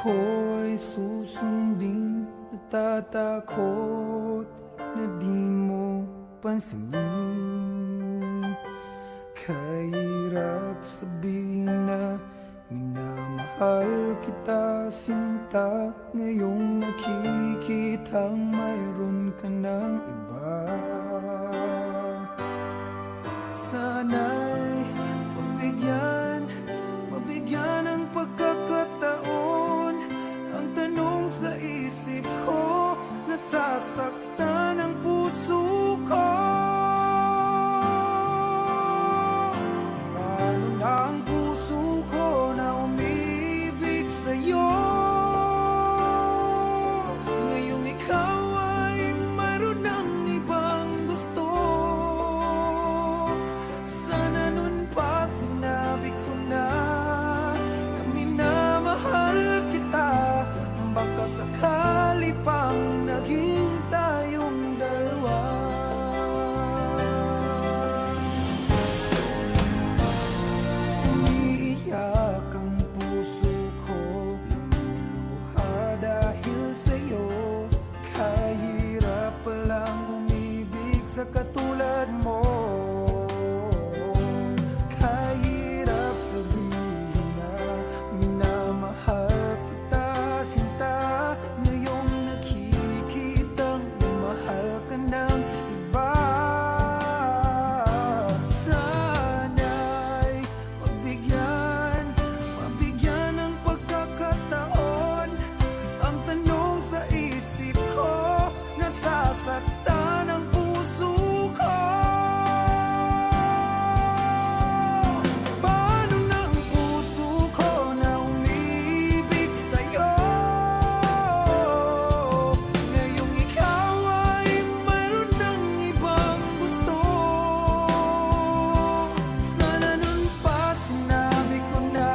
ako'y susundin. Natatakot na di mo pansinin. Kahirap sabihin na minamahal kita, sinta. Ngayong nakikitang mayroon ka ng iba. Sana'y mabigyan ng pagkakataon. Ang tanong sa isip ko, nasasaktan ang puso ko. Paano na ang puso ko na umibig sa'yo? Ngayong ikaw ay mayroon ng ibang gusto. Sana nun pa sinabi ko na minamahal kita. Baka sakali pang naging tayong dalawa. Umiiyak ang puso ko, lumuluha dahil sa'yo. Kahirap palang umibig sa katulad mo. Kahirap sabihin na minamahal kita, sinta. Ngayong nakikitang mahal ka ng iba. Sana'y mabigyan ng pagkakataon. Ang tanong sa isip ko, nasasaktan ang puso ko. Paano na ang puso ko na umibig sa'yo? Ngayong ikaw ay mayroon ng ibang gusto. Sana nun pa sinabi ko na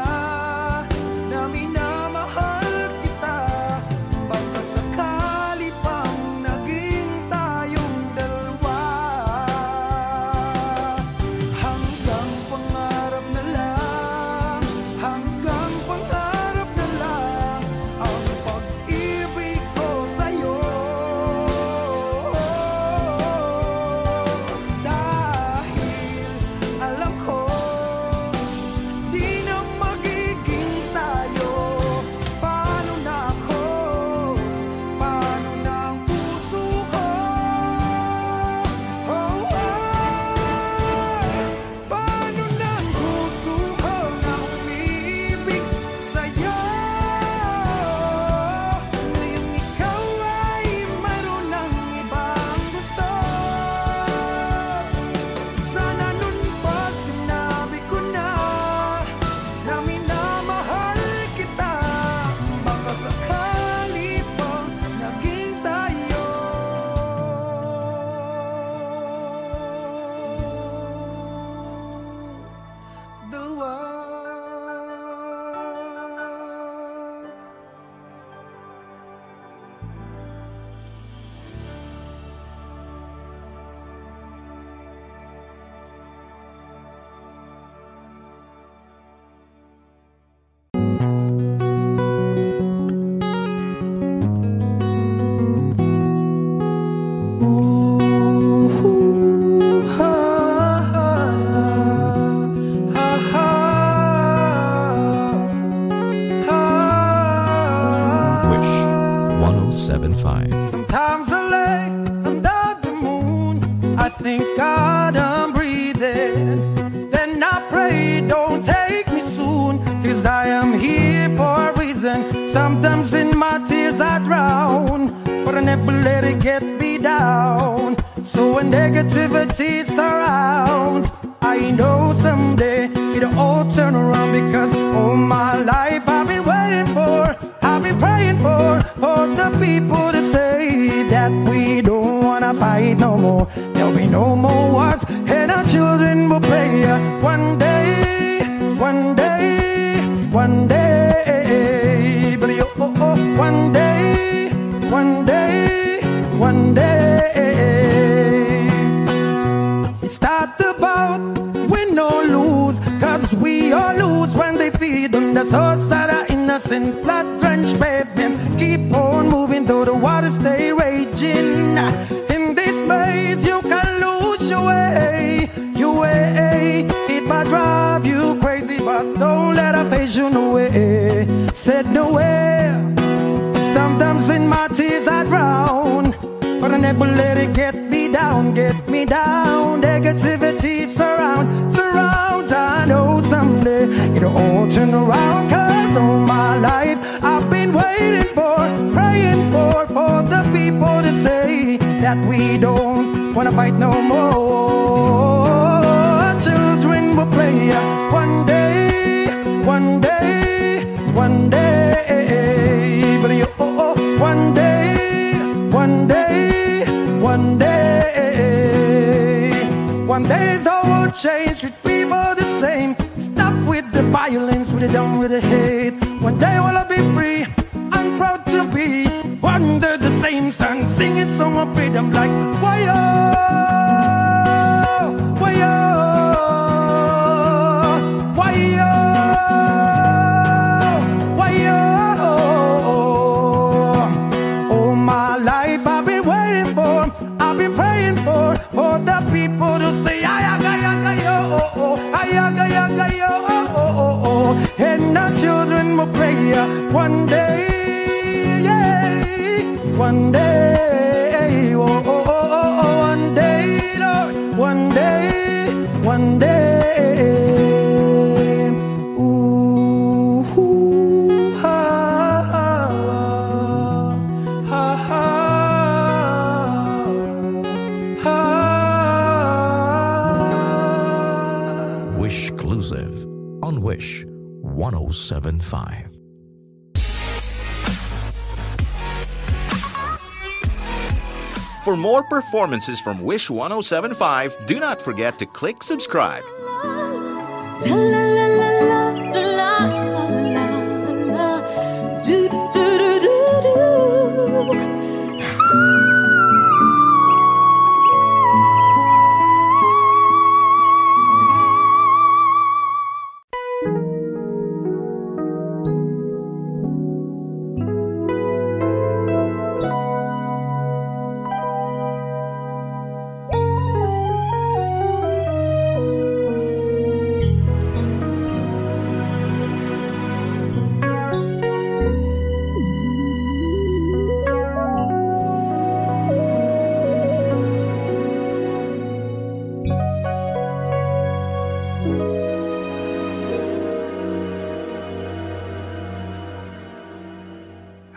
minamahal kita. Baka sakali pang naging tayong dalawa. Hanggang pangarap na lang, hanggang pangarap na lang ang pag-ibig ko sa'yo. Dahil alam ko, di na magiging tayo. Paano na ako? Paano na ang puso ko? Paano na ang puso ko na umiibig sa'yo? Ngayong ikaw ay mayroon ng ibang gusto. Sana nun pa sinabi ko na minamahal kita. Baka sakali pang naging tayo dalawa. Wish 1075. Sometimes I lay under the moon, I thank God I'm breathing. Then I pray, don't take me soon, 'cause I am here for a reason. Sometimes in my tears I drown, but I never let it get me down. So when negativity surrounds, I know someday it'll all turn around. Because all my life I've been waiting for, I've been praying for the people to say that we don't wanna fight no more. There'll be no more wars, and our children will play. One day, one day, one day, but one day, one day, one day. It's not about win or lose, 'cause we all lose when they feed on the source of our innocent blood-drenched pain. but don't let her face you no way. Said no way. Sometimes in my tears I drown, but I never let it get me down, get me down. Negativity surrounds. I know someday it'll all turn around. Cause all my life I've been waiting for, praying for the people to say that we don't wanna fight no more. Children will play one day, one day, one day. But one day, one day, one day. One day it's all will change, treat people the same. Stop with the violence, put it down with the hate. One day will I be free, I'm proud to be under the same sun, singing song of freedom like why-oh, why-oh, why-oh, why-oh. All my life I've been waiting for, I've been praying for the people to say ayaga-yaga-yo, ayaga-yaga-yo, and our children will play one day, yeah, one day, oh, oh, oh, oh, one day, Lord, one day, one day. Ooh, ha, ha, ha, ha, ha. Wish Exclusive on Wish 107.5. For more performances from Wish 107.5, do not forget to click subscribe. La la la la la la la la. Do do do do do.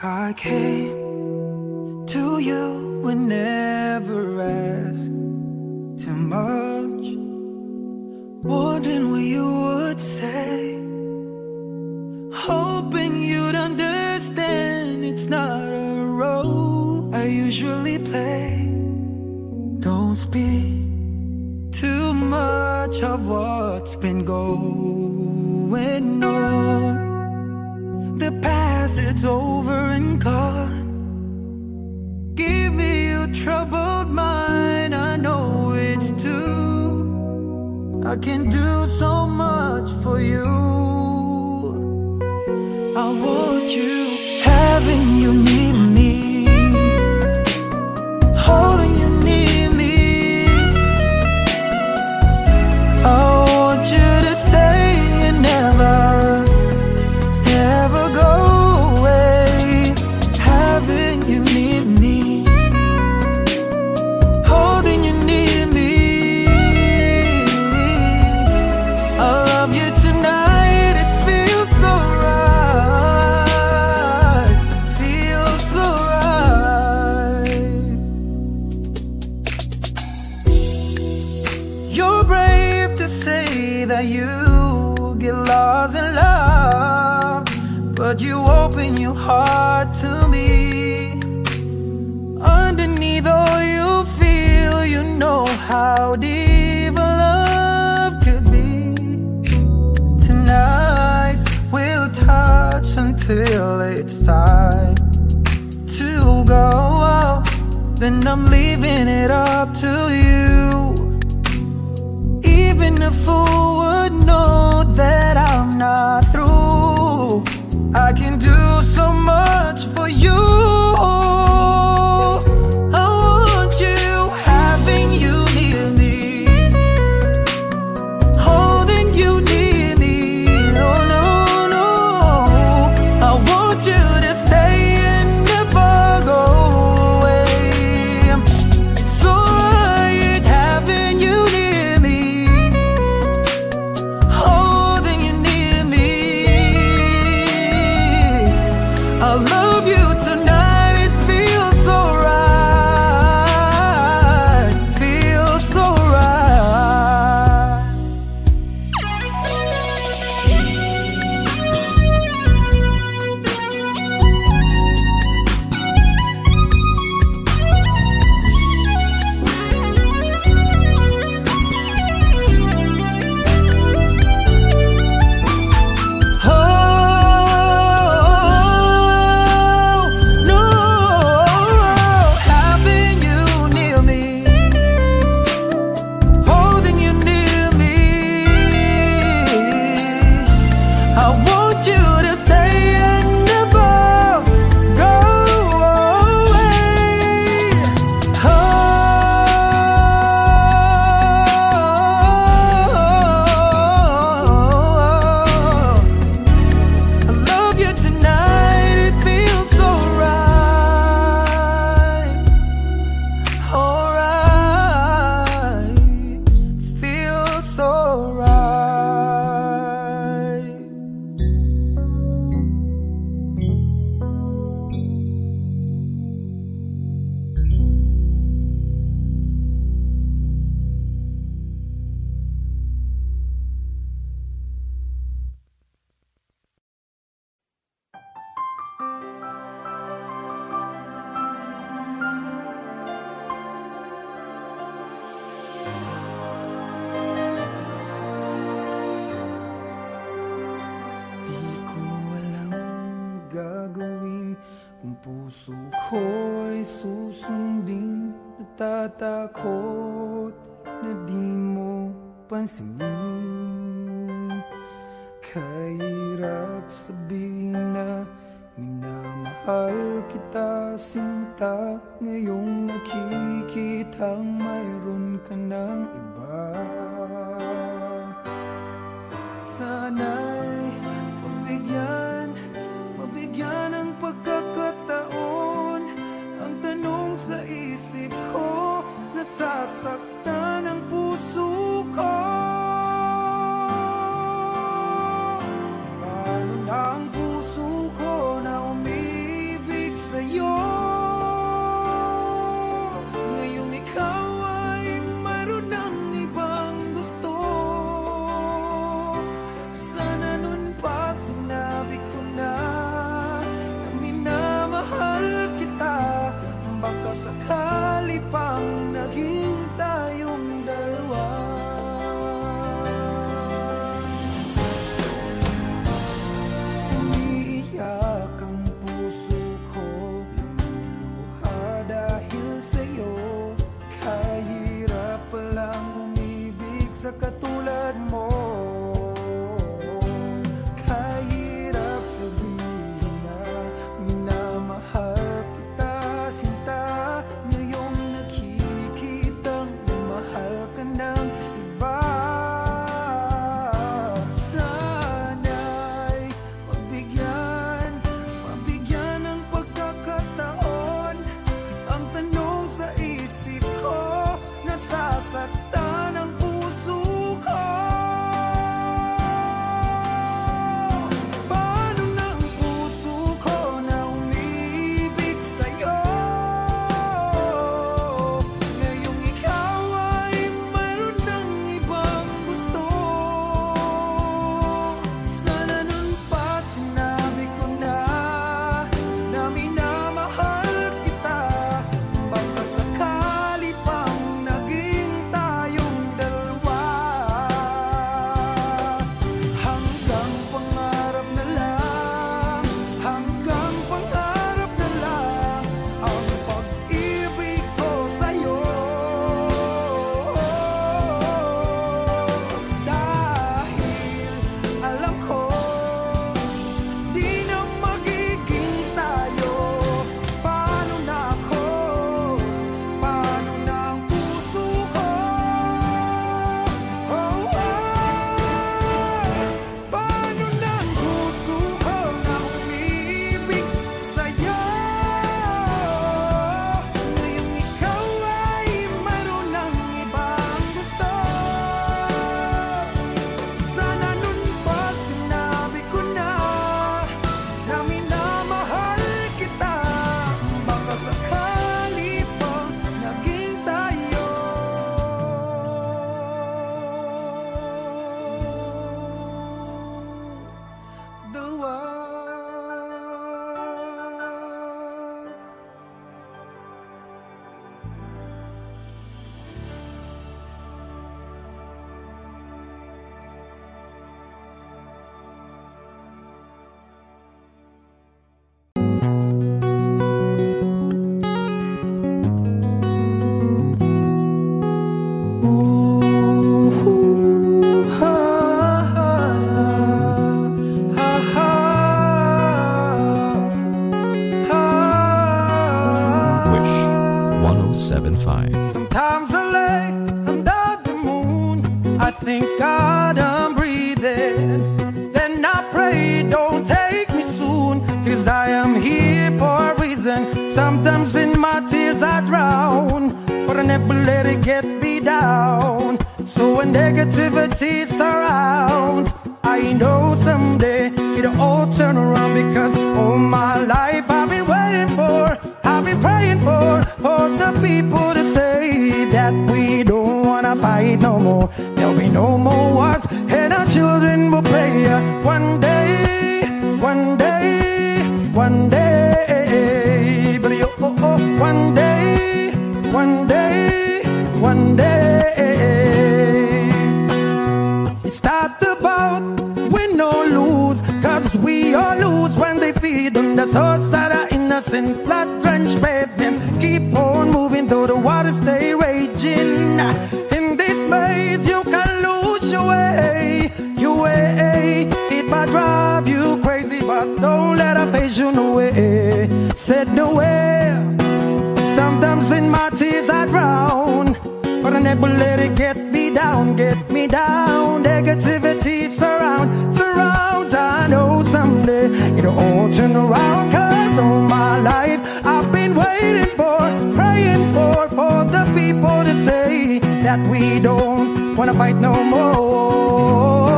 I came to you and never asked too much, wondering what you would say, hoping you'd understand it's not a role I usually play. Don't speak too much of what's been going on. The past, it's over and gone. Give me your troubled mind, I know it's true. I can do so much for you. I want you, having you near me, holding you near me. I want you to stay and never but you open your heart to me. Underneath all you feel, you know how deep a love could be. Tonight we'll touch until it's time to go. Then I'm leaving it up to you. Even a fool would know that I'm not through. I can do so much for you. I want you, having you near me, holding you near me. ako'y susundin. Natatakot na di mo pansinin. Kahirap sabihin na minamahal kita, sinta. Ngayong nakikitang mayroon ka ng iba. Sana'y mabigyan ng pagkakataon. Ang tanong sa isip ko, nasasaktan ang puso ko. Paano na ang puso ko na umibig sa'yo? Ngayong ikaw ay mayroon ng ibang gusto. Sana nun pa sinabi ko na minamahal kita. Baka sakali pang naging tayong dalawa. Umiiyak ang puso ko, lumuluha dahil sa'yo. Kahirap palang umibig sa katulad mo. Kahirap sabihin na minamahal kita, sinta. Ngayong nakikitang mahal ka ng iba. Sana'y mabigyan ng pagkakataon. Ang tanong sa isip ko, nasasaktan ang puso ko. Paano na ang puso ko na umibig sa'yo? Ngayong ikaw ay mayroon ng ibang gusto. Sana nun pa sinabi ko na minamahal kita. Baka sakali pang naging tayong dalawa. Hanggang pangarap na lang, hanggang pangarap na lang ang pag-ibig ko sa'yo. Dahil alam ko, di na magiging tayo. Paano na ako? Paano na ang puso ko? Paano na ang puso ko na umiibig sa'yo? Ngayong ikaw ay mayroon ng ibang gusto. Sana nun pa sinabi ko na minamahal kita. Baka sakali pang naging tayo dalawa. Wish 1075. Sometimes I lay under the moon, I thank God I'm breathing. Then I pray, don't take me soon, 'cause I am here for a reason. Sometimes in my tears I drown, but I never let it get me down. So when negativity surrounds, I know someday it'll all turn around. Because all my life I've been waiting for, I've been praying for the people to say that we don't wanna fight no more. There'll be no more wars, and our children will play. One day, one day, one day, but one day, one day, one day. It's not about win or lose, 'cause we all lose when they feed them. The source of the innocent blood-drenched pavement. Keep on moving though the water stay raging. In this maze you can lose your way. Your way, it might drive you crazy, but don't let her face you no way. Said no way. Sometimes in my tears I drown, but I never let it get me down, get me down. Negativity surrounds. I know someday it'll all turn around. Cause all my life I've been waiting for, praying for the people to say that we don't wanna fight no more.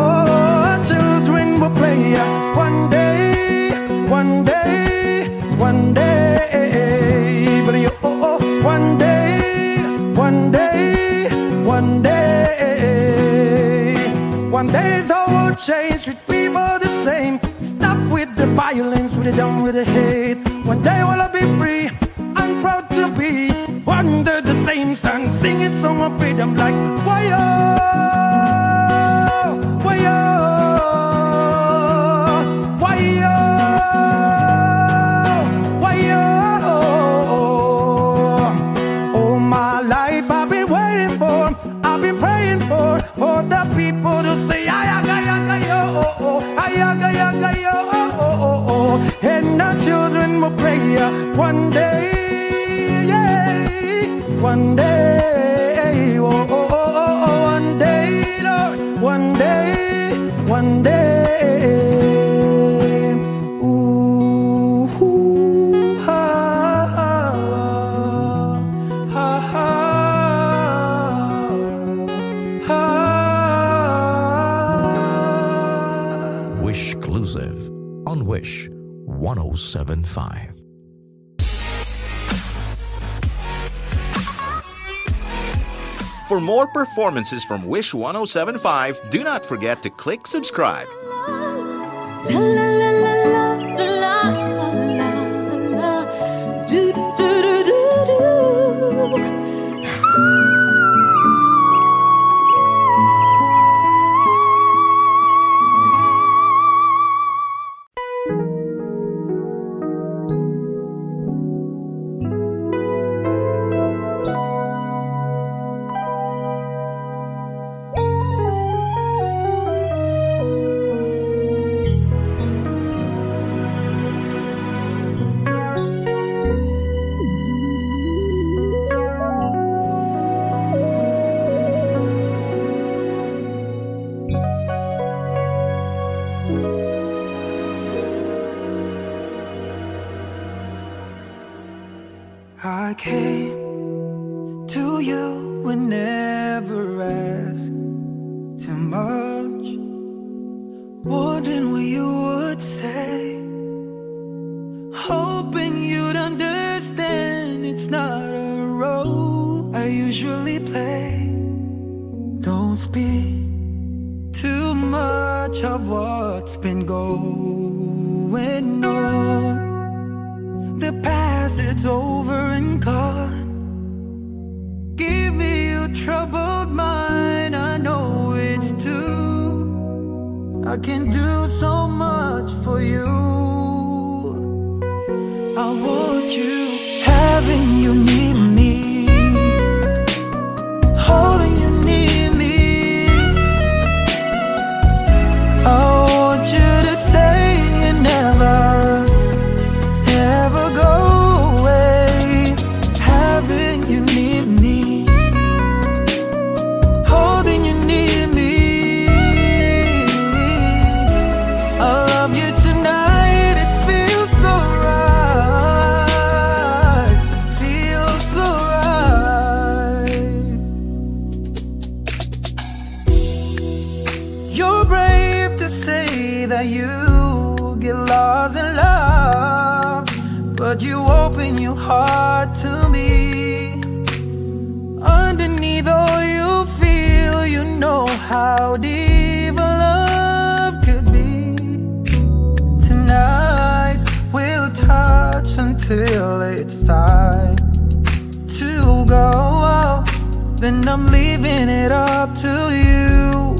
Children will play one day, one day, one day. But you, one day, one day, one day. One day it's all will change, treat people the same. Stop with the violence, put it down with the hate. One day will I be free, I'm proud to be under the same sun, singing song of freedom like why-oh, why-oh, why-oh, why-oh. All my life I've been waiting for, I've been praying for the people to say ayaga-yaga-yo, ayaga-yaga-yo. And our children will play one day, yeah, one day, oh, oh, oh, oh, one day, Lord, one day, one day. Ooh, ooh, ha, ha, ha, ha, ha. Wish Exclusive on Wish 1075. For more performances from Wish 1075, do not forget to click subscribe. La la la la la la la la. Do do do do do. I came to you and never asked too much, wondering what you would say, hoping you'd understand it's not a role I usually play. Don't speak too much of what's been going on. The past, it's over and gone. Give me your troubled mind, I know it's true. I can do so much for you. I want you, having you near me, holding you near me. I want you to stay and never but you open your heart to me. Underneath all you feel, you know how deep a love could be. Tonight we'll touch until it's time to go. Then I'm leaving it up to you.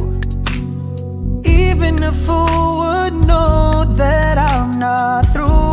Even a fool would know that I'm not through.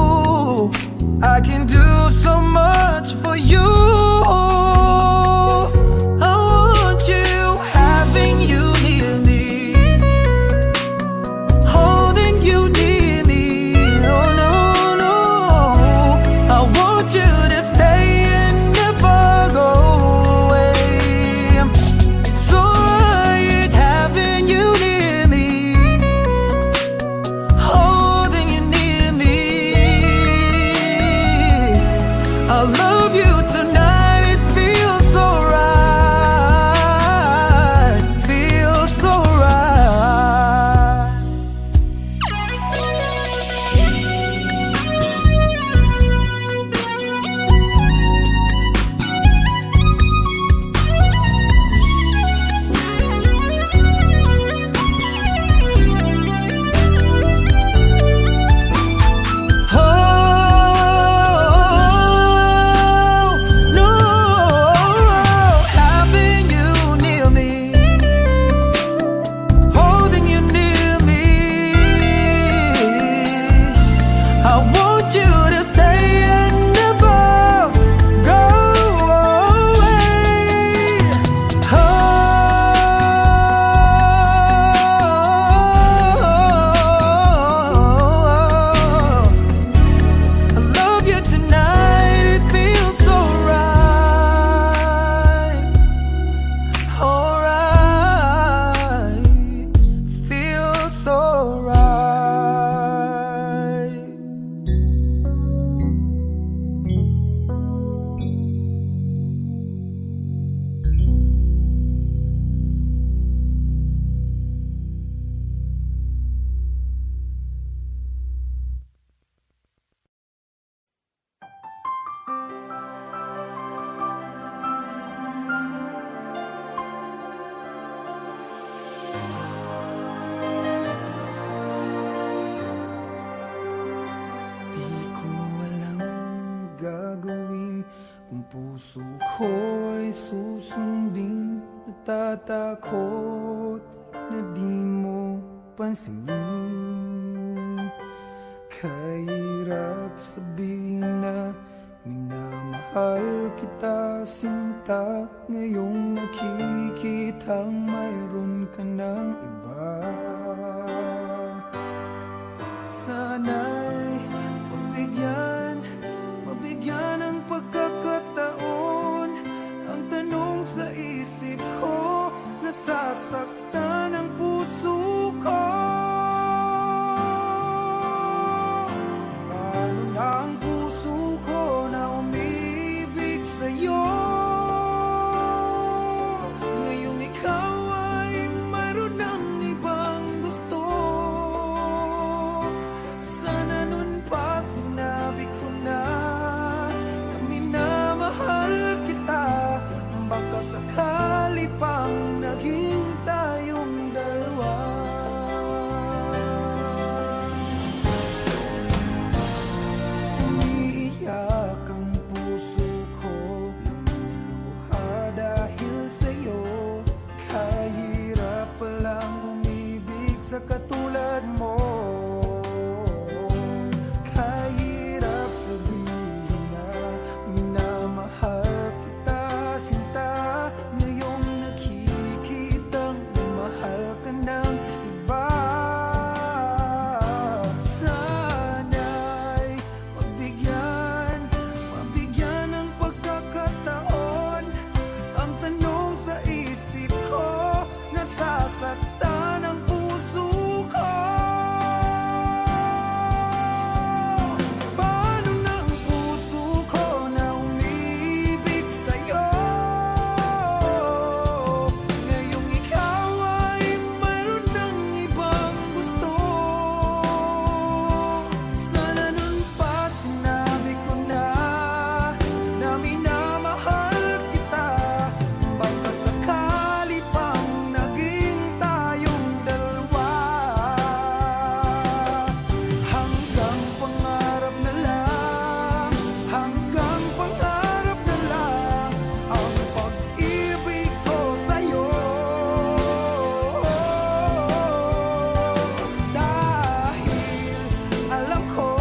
Ako'y susundin, natatakot na di mo pansinin. Kahirap sabihin na minamahal kita, sinta. Ngayong nakikitang mayroon ka ng iba. Sana'y mabigyan ng pagkakataon. Ang tanong sa isip ko, nasasaktan ang puso ko. Paano na ang puso ko na umibig sa'yo? Ngayong ikaw ay mayroon ng ibang gusto. Sana nun pa sinabi ko na minamahal kita. Baka sakali pang naging tayong dalawa. Umiiyak ang puso ko, lumuluha dahil sa'yo. Kahirap palang umibig sa katulad mo. Kahirap sabihin na minamahal kita, sinta. Ngayong nakikitang mahal ka ng iba. Sana'y mabigyan ng pagkakataon. Ang tanong sa isip ko, nasasaktan ang puso ko. Paano na ang puso ko na umibig sa'yo? Ngayong ikaw ay mayroon ng ibang gusto. Sana nun pa sinabi ko na minamahal kita. Baka sakali pang naging tayong dalawa. Hanggang pangarap na lang, hanggang pangarap na lang ang pag-ibig ko sa'yo. Dahil alam ko,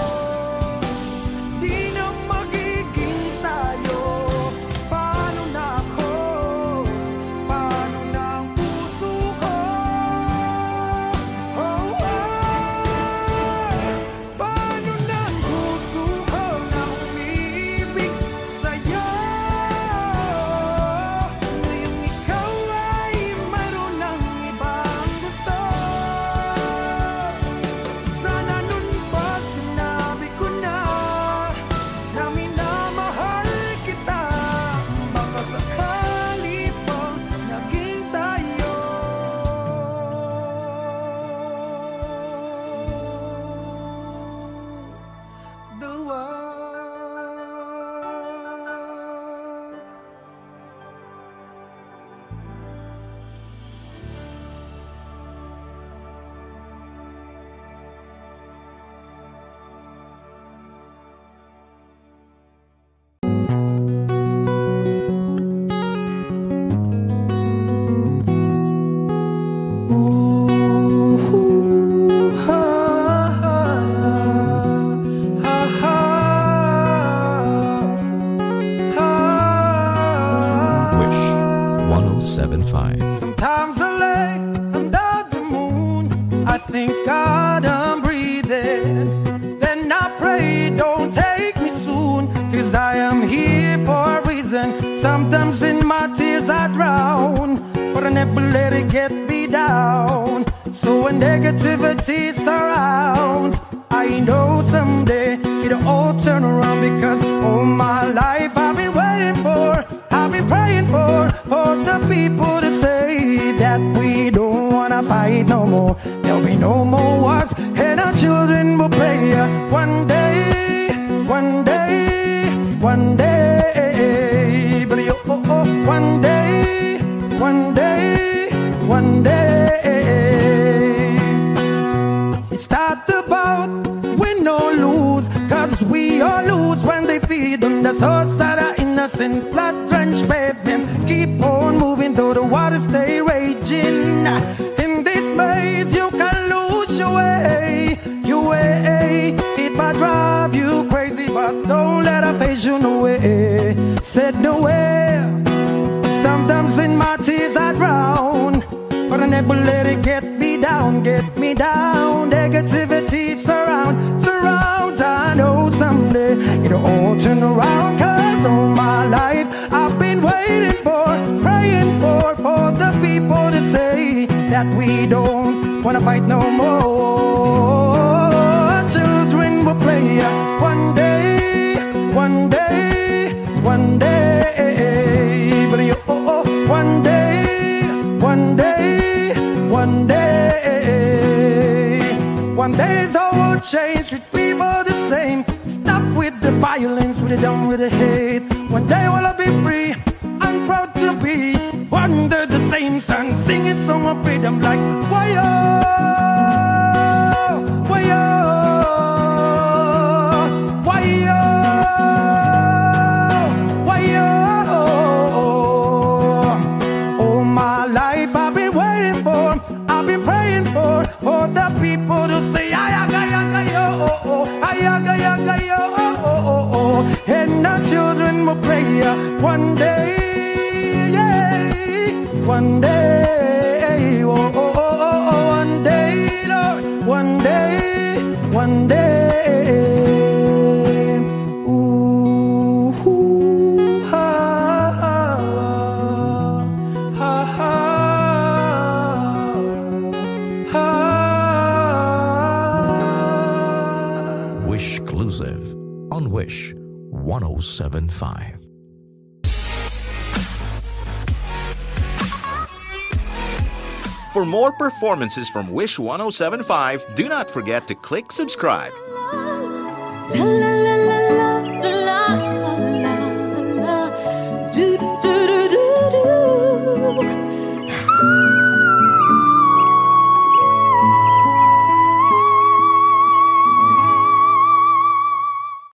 di na magiging tayo. Paano na ako? Paano na ang puso ko? Paano na ang puso ko na umiibig sa'yo? Ngayong ikaw ay mayroon ng ibang gusto. Sana nun pa sinabi ko na minamahal kita. Baka sakali pang naging tayo dalawa. Wish 1075. Sometimes I lay under the moon, I thank God I'm breathing. Then I pray, don't take me soon, 'cause I am here for a reason. Sometimes in my tears I drown, but I never let it get me down. So when negativity surrounds, I know someday it'll all turn around. Because all my life I've been waiting for, I've been praying for the people to say that we don't wanna fight no more. There'll be no more wars, and our children will pray. One day, one day, one day, but one day, one day, one day. It's not about win or lose, 'cause we all lose when they feed on the souls that are in innocent blood-drenched pavement. Keep on moving though the waters stay raging. In this maze you can lose your way, your way. It might drive you crazy, but don't let it phase you no way. Said nowhere. Sometimes in my tears I drown, but I never let it get me down, get me down. Negativity surrounds. I know someday it'll all turn around. Cause all my life I've been waiting for, praying for the people to say that we don't wanna fight no more. Children will play one day, one day, one day. But you, one day, one day, one day. One day it's all will change, treat people the same. Stop with the violence, we're done with the hate. One day will I be free, I'm proud to be under the same sun, singing song of freedom like why-oh, why-oh, why-oh, why-oh. All my life I've been waiting for, I've been praying for the people to say ayaga-yaga-yo, ayaga-yaga-yo. And our children will play one day, yeah, one day, one day, Lord, one day, one day. Ooh, ha, ha, ha, ha, ha. Wish Exclusive on Wish 1075. For more performances from Wish 1075, do not forget to click subscribe. La la